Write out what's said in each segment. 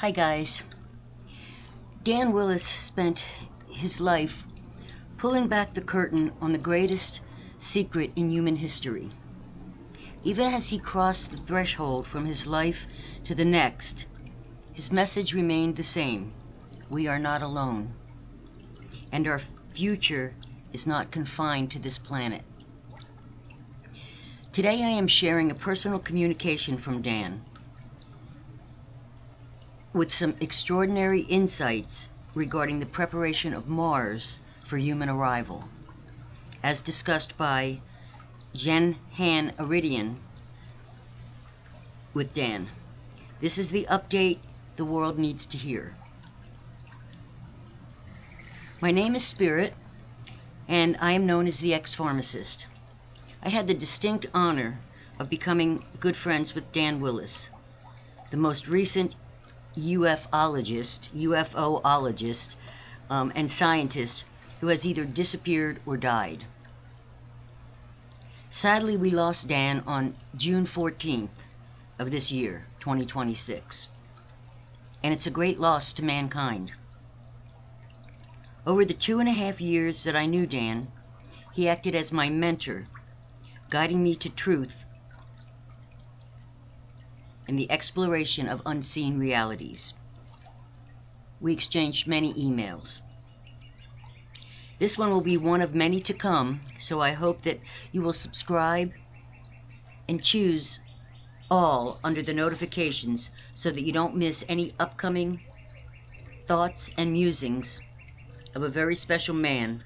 Hi guys. Dan Willis spent his life pulling back the curtain on the greatest secret in human history. Even as he crossed the threshold from his life to the next, his message remained the same. We are not alone. And our future is not confined to this planet. Today I am sharing a personal communication from Dan with some extraordinary insights regarding the preparation of Mars for human arrival, as discussed by Jen Han Eredyon with Dan. This is the update the world needs to hear. My name is Spirit, and I am known as the ex-pharmacist. I had the distinct honor of becoming good friends with Dan Willis, the most recent UFOologist, and scientist who has either disappeared or died. Sadly, we lost Dan on June 14th of this year, 2026. And it's a great loss to mankind. Over the 2.5 years that I knew Dan, he acted as my mentor, guiding me to truth and the exploration of unseen realities. We exchanged many emails. This one will be one of many to come, so I hope that you will subscribe and choose all under the notifications so that you don't miss any upcoming thoughts and musings of a very special man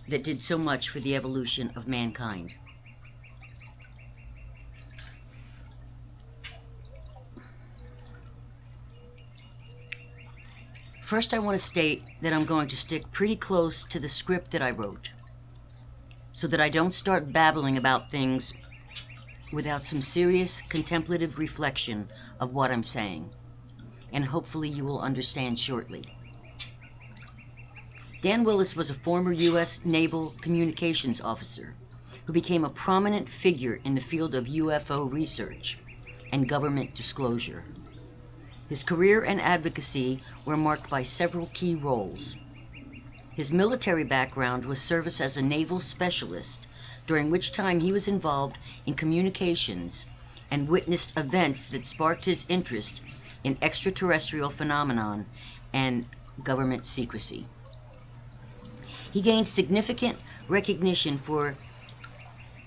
that did so much for the evolution of mankind. First, I want to state that I'm going to stick pretty close to the script that I wrote so that I don't start babbling about things without some serious contemplative reflection of what I'm saying, and hopefully you will understand shortly. Dan Willis was a former U.S. Naval Communications officer who became a prominent figure in the field of UFO research and government disclosure. His career and advocacy were marked by several key roles. His military background was service as a naval specialist, during which time he was involved in communications and witnessed events that sparked his interest in extraterrestrial phenomenon and government secrecy. He gained significant recognition for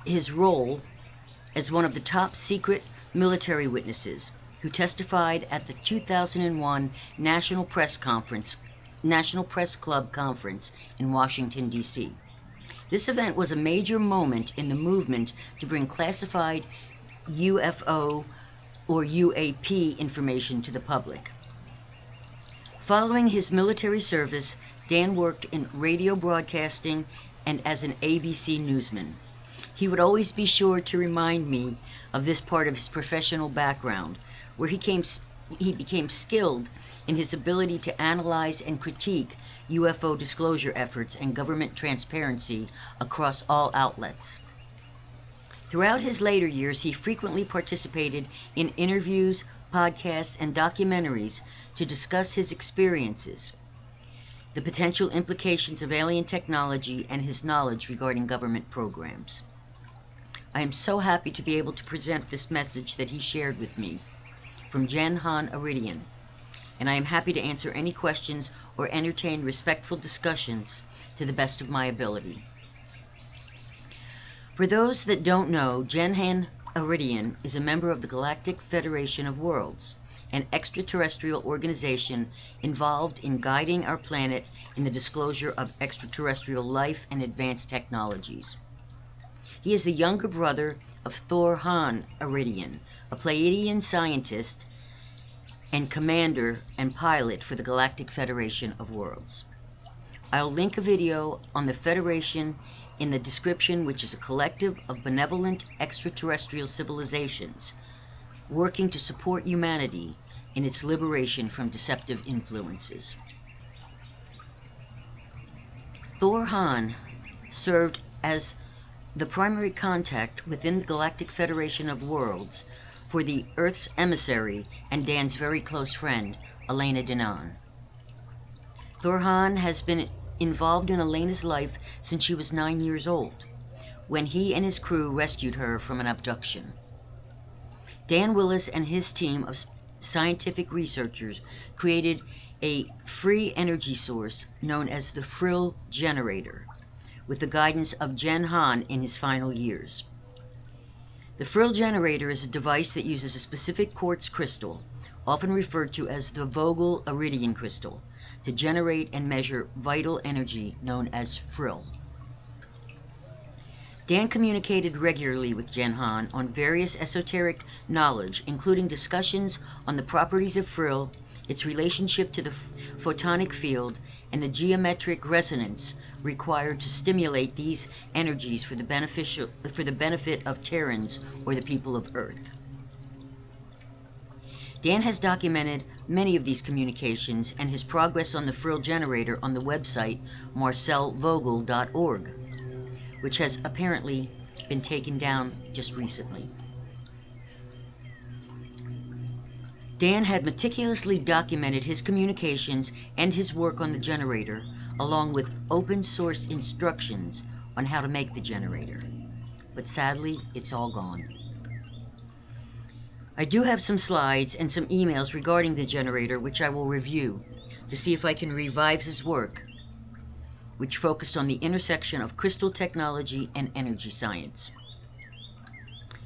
his role as one of the top secret military witnesses who testified at the 2001 National Press Club Conference in Washington, D.C. This event was a major moment in the movement to bring classified UFO or UAP information to the public. Following his military service, Dan worked in radio broadcasting and as an ABC newsman. He would always be sure to remind me of this part of his professional background, where he became skilled in his ability to analyze and critique UFO disclosure efforts and government transparency across all outlets. Throughout his later years, he frequently participated in interviews, podcasts, and documentaries to discuss his experiences, the potential implications of alien technology, and his knowledge regarding government programs. I am so happy to be able to present this message that he shared with me from Jen Han Eredyon, and I am happy to answer any questions or entertain respectful discussions to the best of my ability. For those that don't know, Jen Han Eredyon is a member of the Galactic Federation of Worlds, an extraterrestrial organization involved in guiding our planet in the disclosure of extraterrestrial life and advanced technologies. He is the younger brother of Jen Han Eredyon, a Plieadean scientist and commander and pilot for the Galactic Federation of Worlds. I'll link a video on the Federation in the description, which is a collective of benevolent extraterrestrial civilizations working to support humanity in its liberation from deceptive influences. Jen Han served as the primary contact within the Galactic Federation of Worlds for the Earth's emissary and Dan's very close friend, Elena Danaan. Thorhan has been involved in Elena's life since she was 9 years old, when he and his crew rescued her from an abduction. Dan Willis and his team of scientific researchers created a free energy source known as the Frill generator, with the guidance of Jen Han in his final years. The Frill generator is a device that uses a specific quartz crystal, often referred to as the Vogel iridium crystal, to generate and measure vital energy known as Frill. Dan communicated regularly with Jen Han on various esoteric knowledge, including discussions on the properties of Frill, its relationship to the photonic field, and the geometric resonance required to stimulate these energies for the benefit of Terrans or the people of Earth. Dan has documented many of these communications and his progress on the Frill generator on the website marcelvogel.org, which has apparently been taken down just recently. Dan had meticulously documented his communications and his work on the generator, along with open-source instructions on how to make the generator. But sadly, it's all gone. I do have some slides and some emails regarding the generator, which I will review to see if I can revive his work, which focused on the intersection of crystal technology and energy science.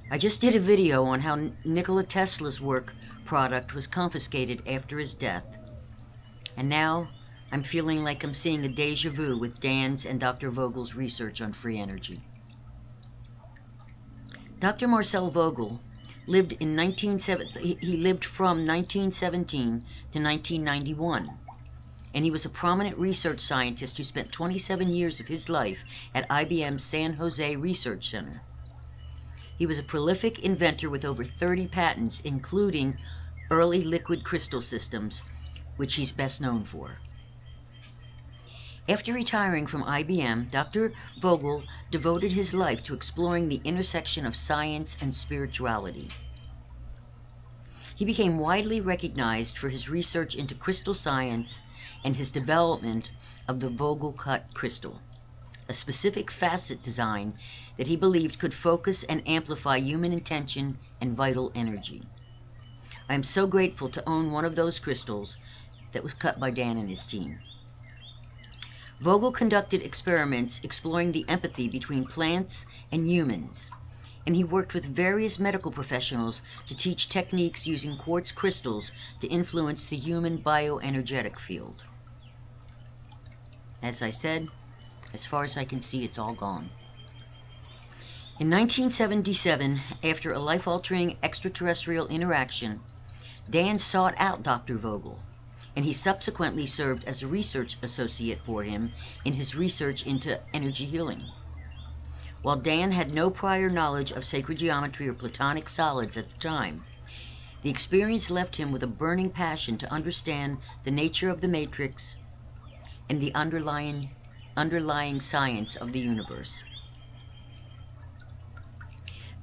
I just did a video on how Nikola Tesla's work product was confiscated after his death, and now I'm feeling like I'm seeing a deja vu with Dan's and Dr. Vogel's research on free energy. Dr. Marcel Vogel lived from 1917 to 1991. And he was a prominent research scientist who spent 27 years of his life at IBM's San Jose Research Center. He was a prolific inventor with over 30 patents, including early liquid crystal systems, which he's best known for. After retiring from IBM, Dr. Vogel devoted his life to exploring the intersection of science and spirituality. He became widely recognized for his research into crystal science and his development of the Vogel cut crystal, a specific facet design that he believed could focus and amplify human intention and vital energy. I am so grateful to own one of those crystals that was cut by Dan and his team. Vogel conducted experiments exploring the empathy between plants and humans, and he worked with various medical professionals to teach techniques using quartz crystals to influence the human bioenergetic field. As I said, as far as I can see, it's all gone. In 1977, after a life-altering extraterrestrial interaction, Dan sought out Dr. Vogel, and he subsequently served as a research associate for him in his research into energy healing. While Dan had no prior knowledge of sacred geometry or platonic solids at the time, the experience left him with a burning passion to understand the nature of the matrix and the underlying science of the universe.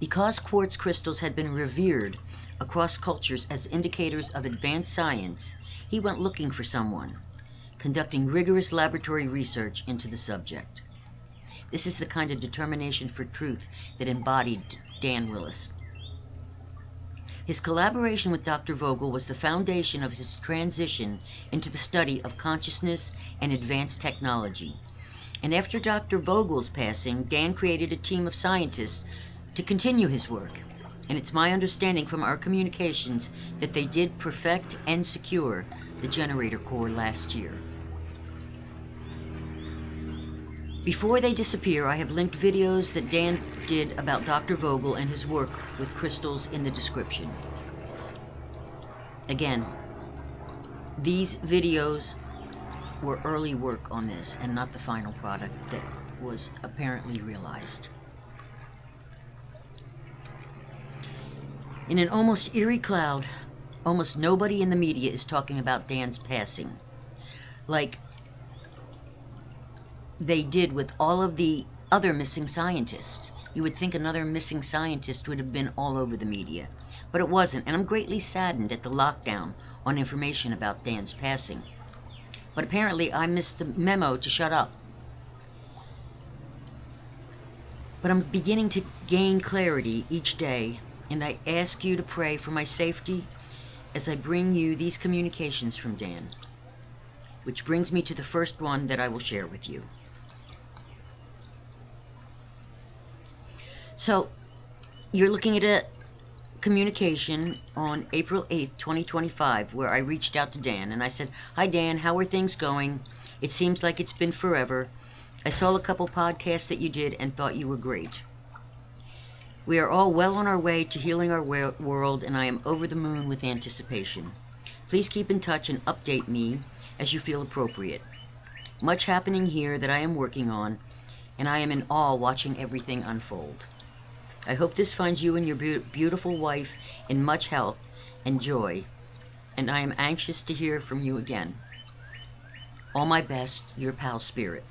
Because quartz crystals had been revered across cultures as indicators of advanced science, he went looking for someone, conducting rigorous laboratory research into the subject. This is the kind of determination for truth that embodied Dan Willis. His collaboration with Dr. Vogel was the foundation of his transition into the study of consciousness and advanced technology. And after Dr. Vogel's passing, Dan created a team of scientists to continue his work. And it's my understanding from our communications that they did perfect and secure the generator core last year. Before they disappear, I have linked videos that Dan did about Dr. Vogel and his work with crystals in the description. Again, these videos were early work on this and not the final product that was apparently realized. In an almost eerie cloud, almost nobody in the media is talking about Dan's passing, like they did with all of the other missing scientists. You would think another missing scientist would have been all over the media. But it wasn't, and I'm greatly saddened at the lockdown on information about Dan's passing. But apparently I missed the memo to shut up. But I'm beginning to gain clarity each day, and I ask you to pray for my safety as I bring you these communications from Dan. Which brings me to the first one that I will share with you. So, you're looking at a communication on April 8th, 2025, where I reached out to Dan, and I said, "Hi Dan, how are things going? It seems like it's been forever. I saw a couple podcasts that you did and thought you were great. We are all well on our way to healing our world, and I am over the moon with anticipation. Please keep in touch and update me as you feel appropriate. Much happening here that I am working on, and I am in awe watching everything unfold. I hope this finds you and your beautiful wife in much health and joy, and I am anxious to hear from you again. All my best, your pal Spirit."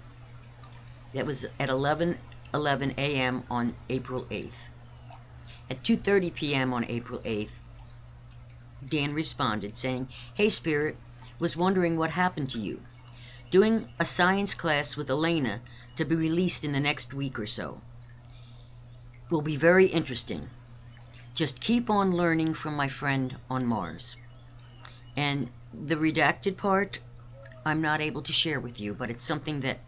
That was at 11:11 a.m. on April 8th. At 2:30 p.m. on April 8th, Dan responded saying, "Hey Spirit, was wondering what happened to you. Doing a science class with Elena to be released in the next week or so. Will be very interesting. Just keep on learning from my friend on Mars." And the redacted part, I'm not able to share with you, but it's something that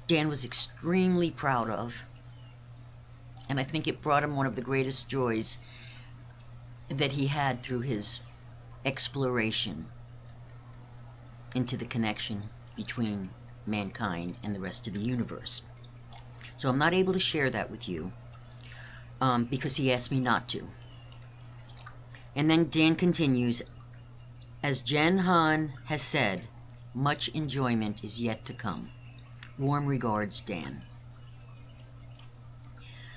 Dan was extremely proud of. And I think it brought him one of the greatest joys that he had through his exploration into the connection between mankind and the rest of the universe. So I'm not able to share that with you because he asked me not to. And then Dan continues, "As Jen Han has said, much enjoyment is yet to come. Warm regards, Dan."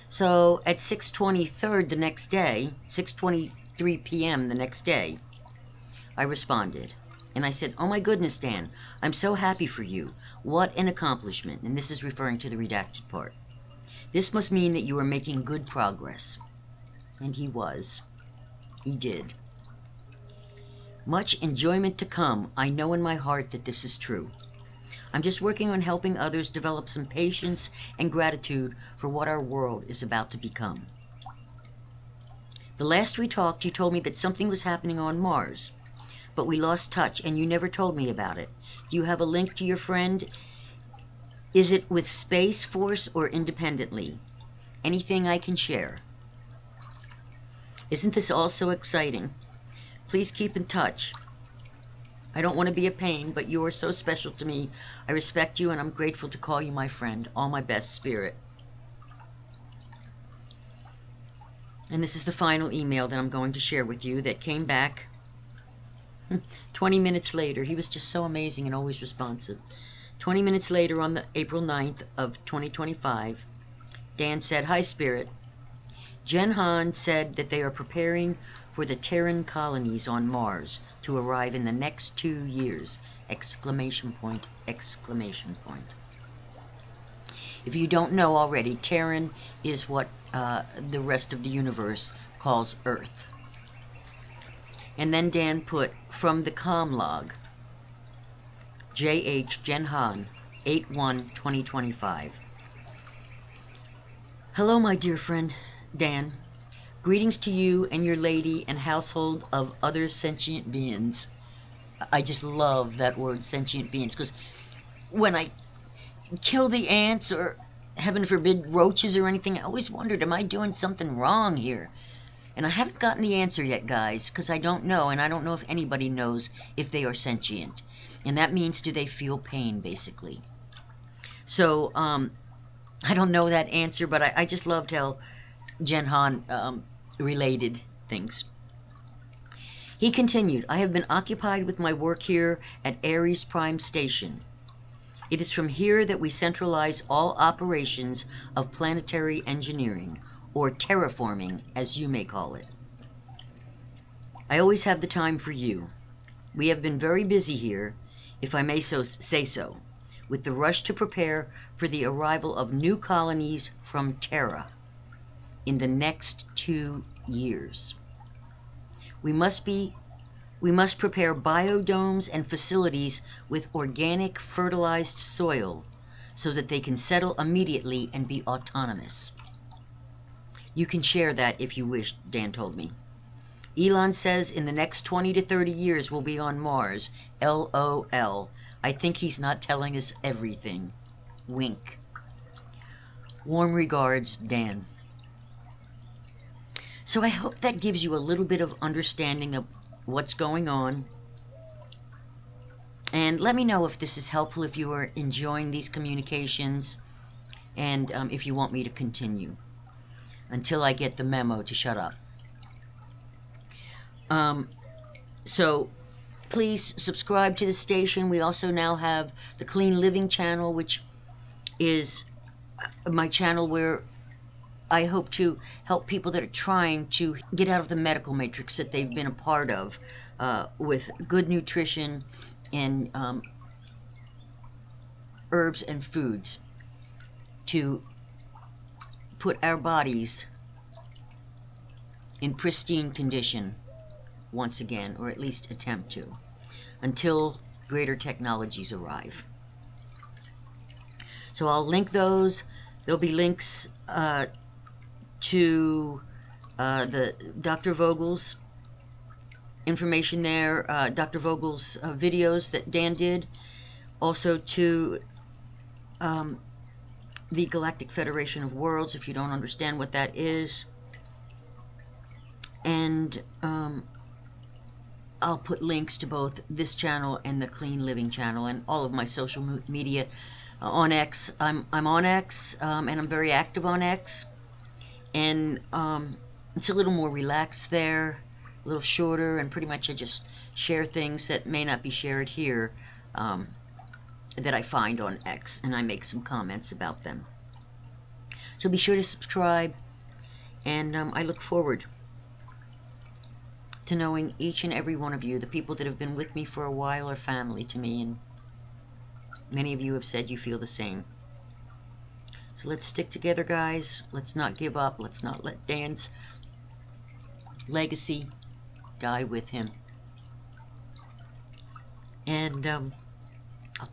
So at 6:23 the next day, 6:23 p.m. the next day, I responded. And I said, "Oh my goodness, Dan, I'm so happy for you. What an accomplishment." And this is referring to the redacted part. "This must mean that you are making good progress." And he was. He did. "Much enjoyment to come. I know in my heart that this is true. I'm just working on helping others develop some patience and gratitude for what our world is about to become. The last we talked, you told me that something was happening on Mars, but we lost touch and you never told me about it. Do you have a link to your friend? Is it with Space Force or independently? Anything I can share? Isn't this all so exciting? Please keep in touch. I don't want to be a pain, but you are so special to me. I respect you and I'm grateful to call you my friend. All my best, Spirit." And this is the final email that I'm going to share with you that came back 20 minutes later. He was just so amazing and always responsive. 20 minutes later on the April 9th of 2025, Dan said, "Hi, Spirit. Jen Han said that they are preparing for the Terran colonies on Mars to arrive in the next 2 years! Exclamation point, exclamation point. If you don't know already, Terran is what the rest of the universe calls Earth. And then Dan put, from the comm log, JH Jen Han, 8/1/2025. Hello, my dear friend, Dan. Greetings to you and your lady and household of other sentient beings. I just love that word, sentient beings, because when I kill the ants or, heaven forbid, roaches or anything, I always wondered, am I doing something wrong here? And I haven't gotten the answer yet, guys, because I don't know, and I don't know if anybody knows if they are sentient. And that means, do they feel pain, basically? So, I don't know that answer, but I just loved how Jen Han related things. He continued, I have been occupied with my work here at Ares Prime Station. It is from here that we centralize all operations of planetary engineering, or terraforming, as you may call it. I always have the time for you. We have been very busy here, if I may say so. with the rush to prepare for the arrival of new colonies from Terra in the next 2 years. We must prepare biodomes and facilities with organic fertilized soil so that they can settle immediately and be autonomous. You can share that if you wish, Dan told me. Elon says in the next 20 to 30 years we'll be on Mars. LOL. I think he's not telling us everything. Wink. Warm regards, Dan. So I hope that gives you a little bit of understanding of what's going on. And let me know if this is helpful, if you are enjoying these communications, and if you want me to continue until I get the memo to shut up. So please subscribe to the station. We also now have the Clean Living channel, which is my channel where I hope to help people that are trying to get out of the medical matrix that they've been a part of, with good nutrition and herbs and foods to put our bodies in pristine condition once again, or at least attempt to, until greater technologies arrive. So I'll link those. There'll be links to the Dr. Vogel's information there, Dr. Vogel's videos that Dan did, also to the Galactic Federation of Worlds, if you don't understand what that is. And I'll put links to both this channel and the Clean Living channel and all of my social media on X. I'm on X, and I'm very active on X. And it's a little more relaxed there, a little shorter, and pretty much I just share things that may not be shared here, that I find on X, and I make some comments about them. So be sure to subscribe, and I look forward to knowing each and every one of you. The people that have been with me for a while are family to me, and many of you have said you feel the same. So let's stick together, guys. Let's not give up. Let's not let Dan's legacy die with him. And I'll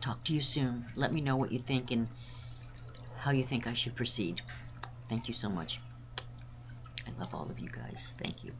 talk to you soon. Let me know what you think and how you think I should proceed. Thank you so much. I love all of you guys. Thank you.